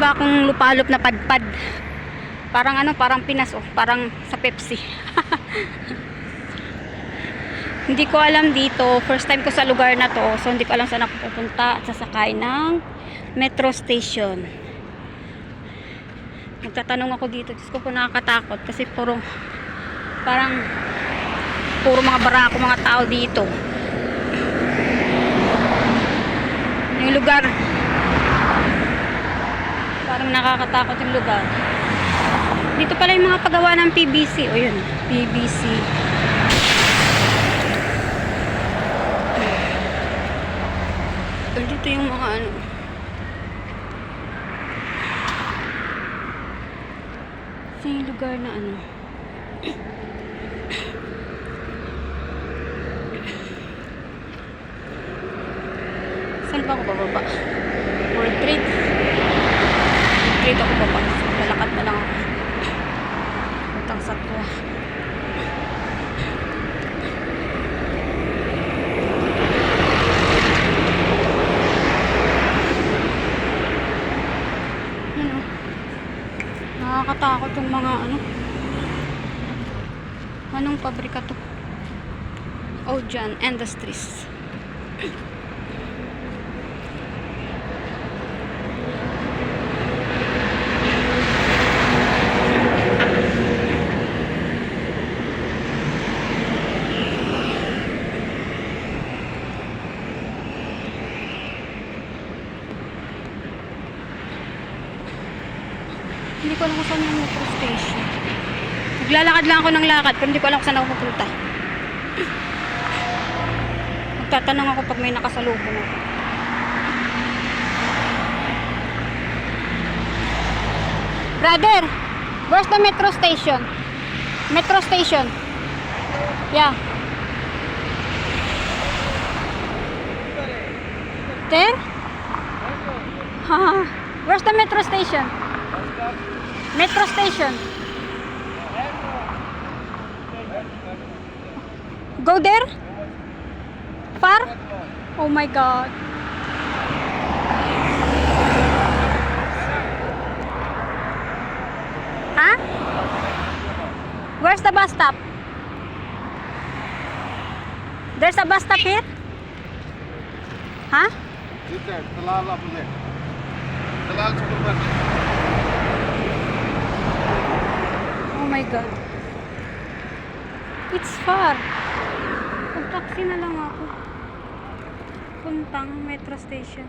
Ba akong lupalop na padpad. Parang ano, parang Pinas oh, parang sa Pepsi. Hindi ko alam dito, first time ko sa lugar na to, so hindi ko alam saan ako pupunta at sasakay ng metro station. Nagtatanong ako dito, Diyos ko po nakakatakot kasi puro mga barako, mga tao dito. Yung lugar parang nakakatakot yung lugar. Dito pala yung mga paggawa ng PVC. O yun, PVC. Dito yung mga ano. Ito yung lugar na ano. Saan ba ako bababa? World Trade. World Trade ako baba. Lalakad na lang ako. Utang satwa. Ano? Nakakatakot yung mga ano. Anong pabrika to? Ojan Industries. Hindi ko alam kung saan yung metro station. Naglalakad lang ako ng lakad pero hindi ko alam kung saan ako pupunta. Magtatanong ako pag may nakasalubong ako. Brother, where's the metro station? Metro station. Yeah. There? Haha. Where's the metro station? Metro station. Go there? Far? Oh my God. Huh? Where's the bus stop? There's a bus stop here? Huh? Talal opposite. Talal supermarket. Oh my God. It's far. Mag-taxi na lang ako. Puntang metro station.